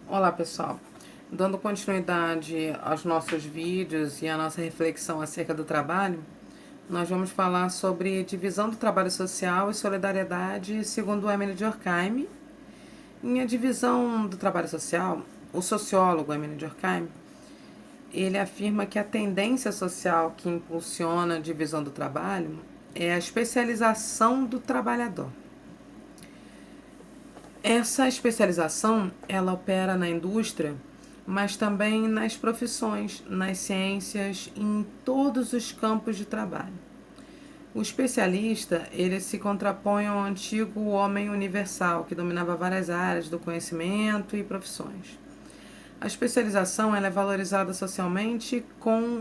Olá pessoal, dando continuidade aos nossos vídeos e à nossa reflexão acerca do trabalho, nós vamos falar sobre divisão do trabalho social e solidariedade segundo Emile Durkheim. Em A Divisão do Trabalho Social, o sociólogo Emile Durkheim, ele afirma que a tendência social que impulsiona a divisão do trabalho é a especialização do trabalhador. Essa especialização, ela opera na indústria, mas também nas profissões, nas ciências, em todos os campos de trabalho. O especialista, ele se contrapõe ao antigo homem universal, que dominava várias áreas do conhecimento e profissões. A especialização ela é valorizada socialmente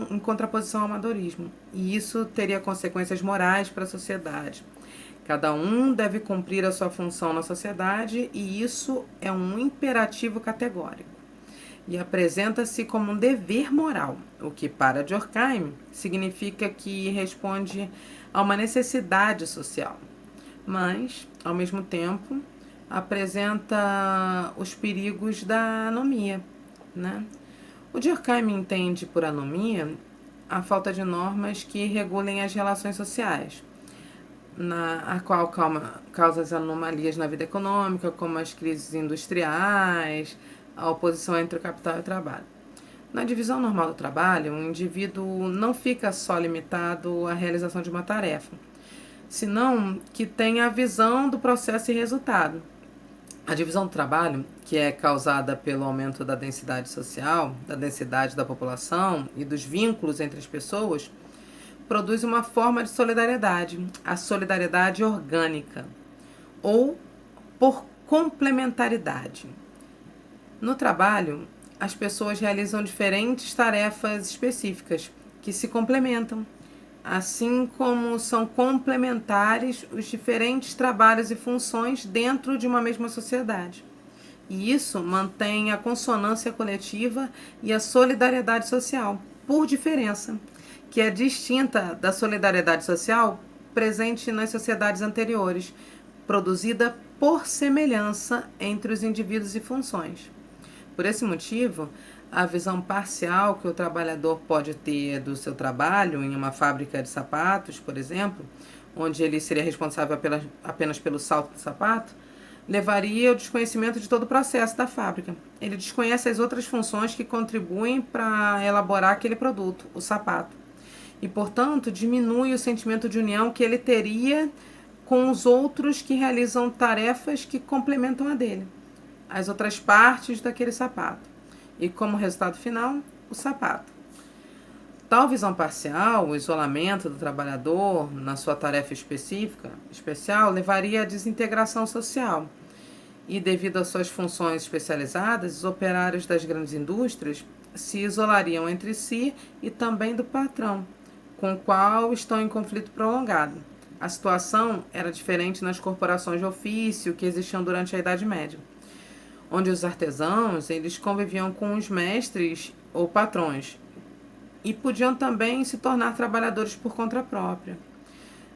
em contraposição ao amadorismo, e isso teria consequências morais para a sociedade. Cada um deve cumprir a sua função na sociedade e isso é um imperativo categórico. E apresenta-se como um dever moral, o que para Durkheim significa que responde a uma necessidade social, mas, ao mesmo tempo, apresenta os perigos da anomia, né? O Durkheim entende por anomia a falta de normas que regulem as relações sociais, a qual causa as anomalias na vida econômica, como as crises industriais, a oposição entre o capital e o trabalho. Na divisão normal do trabalho, o indivíduo não fica só limitado à realização de uma tarefa, senão que tem a visão do processo e resultado. A divisão do trabalho, que é causada pelo aumento da densidade social, da densidade da população e dos vínculos entre as pessoas, produz uma forma de solidariedade, a solidariedade orgânica, ou por complementaridade. No trabalho, as pessoas realizam diferentes tarefas específicas que se complementam, assim como são complementares os diferentes trabalhos e funções dentro de uma mesma sociedade. E isso mantém a consonância coletiva e a solidariedade social, por diferença, que é distinta da solidariedade social presente nas sociedades anteriores, produzida por semelhança entre os indivíduos e funções. Por esse motivo, a visão parcial que o trabalhador pode ter do seu trabalho em uma fábrica de sapatos, por exemplo, onde ele seria responsável apenas pelo salto do sapato, levaria ao desconhecimento de todo o processo da fábrica. Ele desconhece as outras funções que contribuem para elaborar aquele produto, o sapato. E, portanto, diminui o sentimento de união que ele teria com os outros que realizam tarefas que complementam a dele, as outras partes daquele sapato. E, como resultado final, o sapato. Tal visão parcial, o isolamento do trabalhador na sua tarefa especial, levaria à desintegração social. E, devido às suas funções especializadas, os operários das grandes indústrias se isolariam entre si e também do patrão, com o qual estão em conflito prolongado. A situação era diferente nas corporações de ofício que existiam durante a Idade Média, onde os artesãos eles conviviam com os mestres ou patrões e podiam também se tornar trabalhadores por conta própria.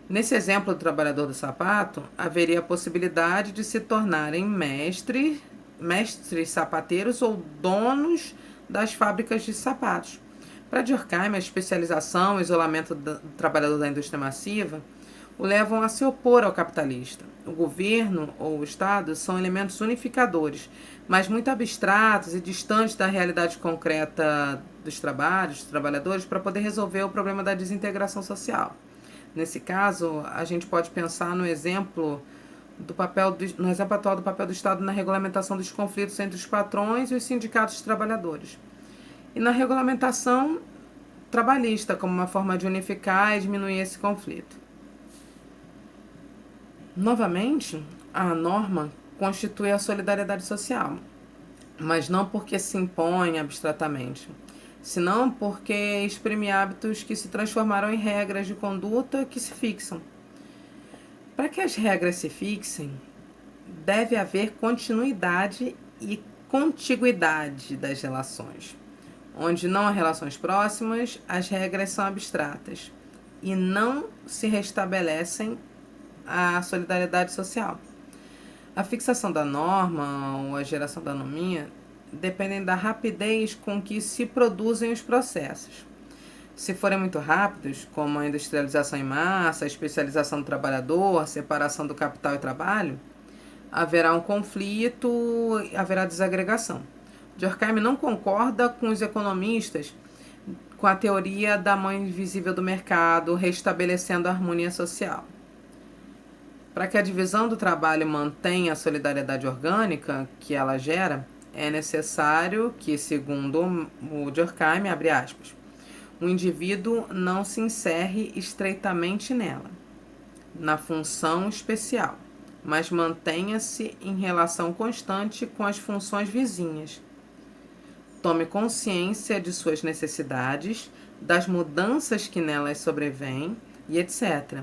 Nesse exemplo do trabalhador do sapato, haveria a possibilidade de se tornarem mestres sapateiros ou donos das fábricas de sapatos. Para Durkheim, a especialização e o isolamento do trabalhador da indústria massiva o levam a se opor ao capitalista. O governo ou o Estado são elementos unificadores, mas muito abstratos e distantes da realidade concreta dos trabalhadores, para poder resolver o problema da desintegração social. Nesse caso, a gente pode pensar no exemplo atual do papel do Estado na regulamentação dos conflitos entre os patrões e os sindicatos de trabalhadores. E na regulamentação trabalhista, como uma forma de unificar e diminuir esse conflito. Novamente, a norma constitui a solidariedade social, mas não porque se impõe abstratamente, senão porque exprime hábitos que se transformaram em regras de conduta que se fixam. Para que as regras se fixem, deve haver continuidade e contiguidade das relações. Onde não há relações próximas, as regras são abstratas e não se restabelecem a solidariedade social. A fixação da norma ou a geração da anomia dependem da rapidez com que se produzem os processos. Se forem muito rápidos, como a industrialização em massa, a especialização do trabalhador, a separação do capital e trabalho, haverá um conflito, haverá desagregação. Durkheim não concorda com os economistas com a teoria da mão invisível do mercado, restabelecendo a harmonia social. Para que a divisão do trabalho mantenha a solidariedade orgânica que ela gera, é necessário que, segundo o Durkheim, abre aspas, o indivíduo não se encerre estreitamente nela, na função especial, mas mantenha-se em relação constante com as funções vizinhas. Tome consciência de suas necessidades, das mudanças que nelas sobrevêm e etc.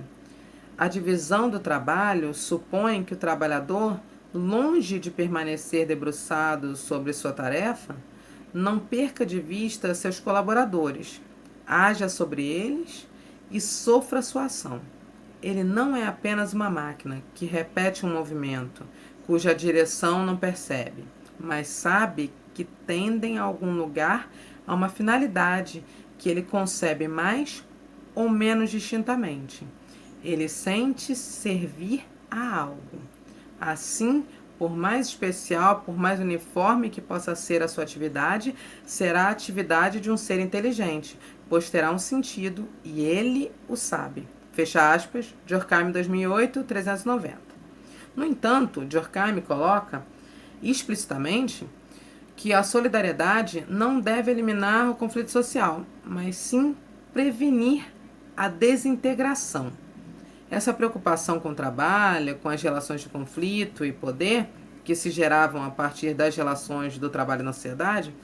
A divisão do trabalho supõe que o trabalhador, longe de permanecer debruçado sobre sua tarefa, não perca de vista seus colaboradores, haja sobre eles e sofra sua ação. Ele não é apenas uma máquina que repete um movimento, cuja direção não percebe, mas sabe que tendem a algum lugar a uma finalidade que ele concebe mais ou menos distintamente. Ele sente servir a algo. Assim, por mais especial, por mais uniforme que possa ser a sua atividade, será a atividade de um ser inteligente, pois terá um sentido e ele o sabe. Fecha aspas, Durkheim 2008, 390. No entanto, Durkheim coloca explicitamente que a solidariedade não deve eliminar o conflito social, mas sim prevenir a desintegração. Essa preocupação com o trabalho, com as relações de conflito e poder, que se geravam a partir das relações do trabalho na sociedade,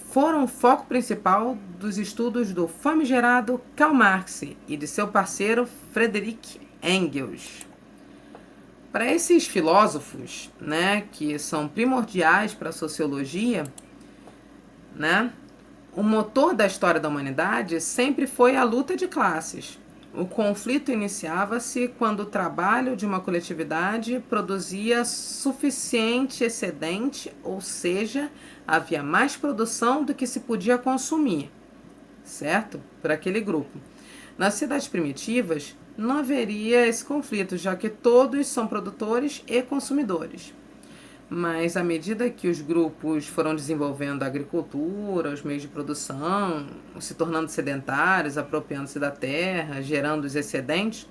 foram o foco principal dos estudos do famigerado Karl Marx e de seu parceiro Friedrich Engels. Para esses filósofos, que são primordiais para a sociologia, o motor da história da humanidade sempre foi a luta de classes. O conflito iniciava-se quando o trabalho de uma coletividade produzia suficiente excedente, ou seja, havia mais produção do que se podia consumir, certo? Por aquele grupo. Nas sociedades primitivas, não haveria esse conflito, já que todos são produtores e consumidores. Mas à medida que os grupos foram desenvolvendo a agricultura, os meios de produção, se tornando sedentários, apropriando-se da terra, gerando os excedentes,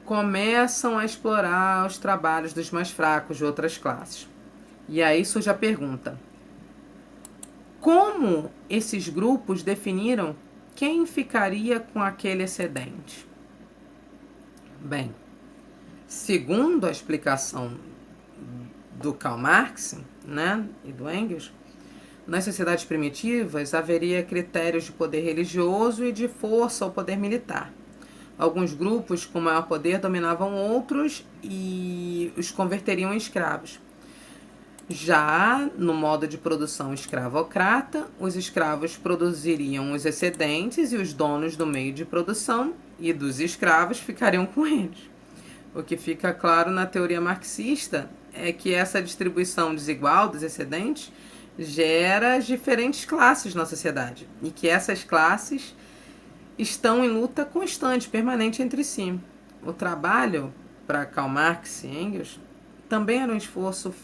começam a explorar os trabalhos dos mais fracos de outras classes. E aí surge a pergunta: como esses grupos definiram quem ficaria com aquele excedente? Bem, segundo a explicação do Karl Marx, e do Engels, nas sociedades primitivas haveria critérios de poder religioso e de força ou poder militar. Alguns grupos com maior poder dominavam outros e os converteriam em escravos. Já no modo de produção escravocrata, os escravos produziriam os excedentes e os donos do meio de produção e dos escravos ficariam com eles. O que fica claro na teoria marxista é que essa distribuição desigual dos excedentes gera as diferentes classes na sociedade e que essas classes estão em luta constante, permanente entre si. O trabalho, para Karl Marx e Engels, também era um esforço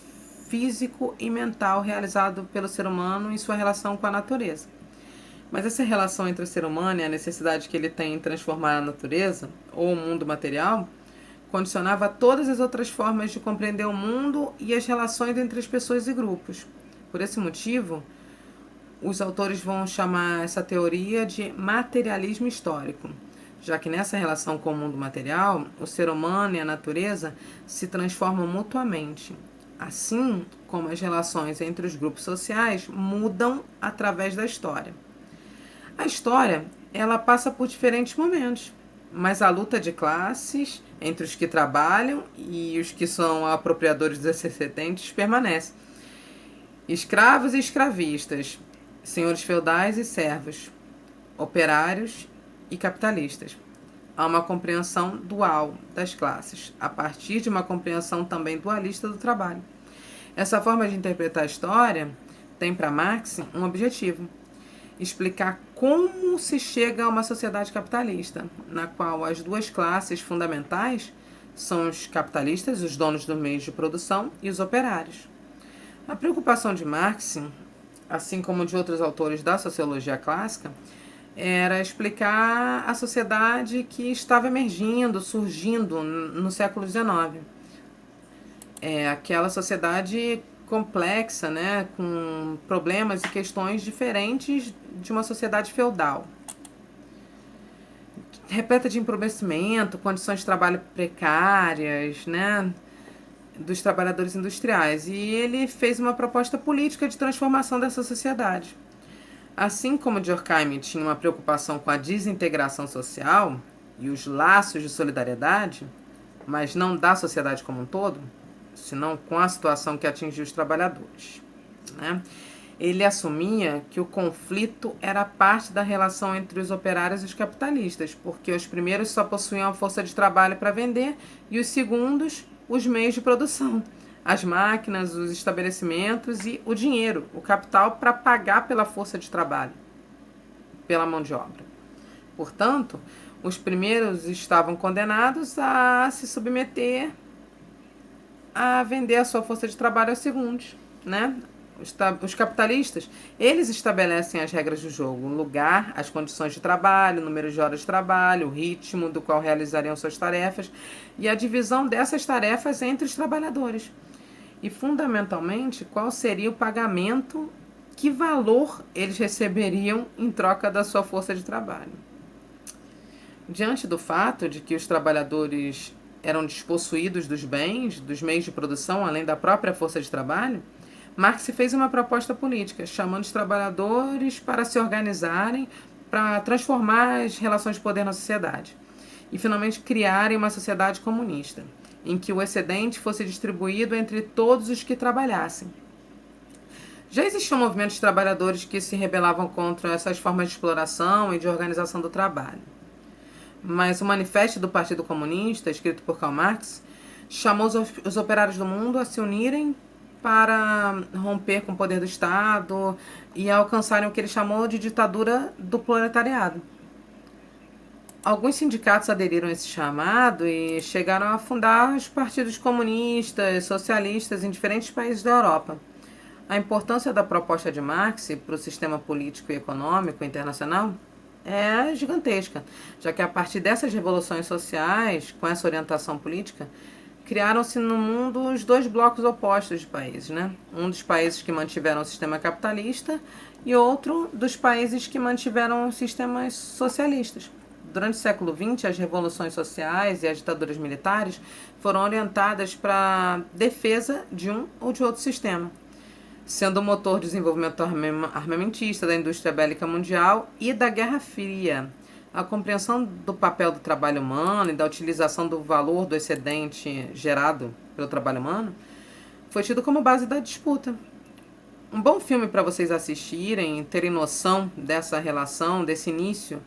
físico e mental realizado pelo ser humano em sua relação com a natureza. Mas essa relação entre o ser humano e a necessidade que ele tem em transformar a natureza, ou o mundo material, condicionava todas as outras formas de compreender o mundo e as relações entre as pessoas e grupos. Por esse motivo, os autores vão chamar essa teoria de materialismo histórico, já que nessa relação com o mundo material, o ser humano e a natureza se transformam mutuamente, assim como as relações entre os grupos sociais mudam através da história. A história, ela passa por diferentes momentos, mas a luta de classes entre os que trabalham e os que são apropriadores dos excedentes permanece. Escravos e escravistas, senhores feudais e servos, operários e capitalistas. Há uma compreensão dual das classes, a partir de uma compreensão também dualista do trabalho. Essa forma de interpretar a história tem para Marx um objetivo: explicar como se chega a uma sociedade capitalista, na qual as duas classes fundamentais são os capitalistas, os donos dos meios de produção, e os operários. A preocupação de Marx, assim como de outros autores da sociologia clássica, era explicar a sociedade que estava emergindo, surgindo no século XIX. Aquela sociedade complexa, né, com problemas e questões diferentes de uma sociedade feudal, repleta de empobrecimento, condições de trabalho precárias, né, dos trabalhadores industriais. E ele fez uma proposta política de transformação dessa sociedade. Assim como Durkheim tinha uma preocupação com a desintegração social e os laços de solidariedade, mas não da sociedade como um todo, senão com a situação que atingiu os trabalhadores, né? Ele assumia que o conflito era parte da relação entre os operários e os capitalistas, porque os primeiros só possuíam a força de trabalho para vender e os segundos os meios de produção, as máquinas, os estabelecimentos e o dinheiro, o capital para pagar pela força de trabalho, pela mão de obra. Portanto, os primeiros estavam condenados a se submeter a vender a sua força de trabalho aos segundos, né? Os capitalistas, eles estabelecem as regras do jogo, o lugar, as condições de trabalho, o número de horas de trabalho, o ritmo do qual realizariam suas tarefas e a divisão dessas tarefas entre os trabalhadores. E, fundamentalmente, qual seria o pagamento, que valor eles receberiam em troca da sua força de trabalho. Diante do fato de que os trabalhadores eram despossuídos dos bens, dos meios de produção, além da própria força de trabalho, Marx fez uma proposta política, chamando os trabalhadores para se organizarem, para transformar as relações de poder na sociedade e, finalmente, criarem uma sociedade comunista, em que o excedente fosse distribuído entre todos os que trabalhassem. Já existiam movimentos de trabalhadores que se rebelavam contra essas formas de exploração e de organização do trabalho. Mas o Manifesto do Partido Comunista, escrito por Karl Marx, chamou os operários do mundo a se unirem para romper com o poder do Estado e alcançarem o que ele chamou de ditadura do proletariado. Alguns sindicatos aderiram a esse chamado e chegaram a fundar os partidos comunistas, socialistas em diferentes países da Europa. A importância da proposta de Marx para o sistema político e econômico internacional é gigantesca, já que a partir dessas revoluções sociais, com essa orientação política, criaram-se no mundo os dois blocos opostos de países, né? Um dos países que mantiveram o sistema capitalista e outro dos países que mantiveram os sistemas socialistas. Durante o século XX, as revoluções sociais e as ditaduras militares foram orientadas para a defesa de um ou de outro sistema, sendo o motor de desenvolvimento armamentista, da indústria bélica mundial e da Guerra Fria. A compreensão do papel do trabalho humano e da utilização do valor do excedente gerado pelo trabalho humano foi tido como base da disputa. Um bom filme para vocês assistirem, terem noção dessa relação, desse início,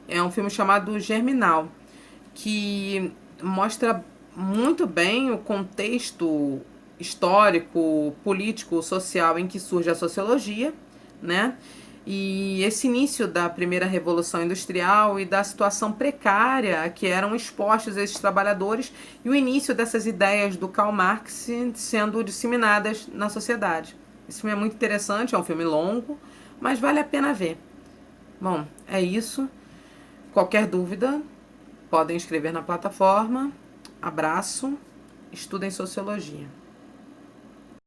é um filme chamado Germinal, que mostra muito bem o contexto histórico, político, social em que surge a sociologia, né? E esse início da primeira revolução industrial e da situação precária a que eram expostos esses trabalhadores e o início dessas ideias do Karl Marx sendo disseminadas na sociedade. Esse filme é muito interessante, é um filme longo, mas vale a pena ver. Bom, é isso. Qualquer dúvida, podem escrever na plataforma. Abraço, estudem sociologia.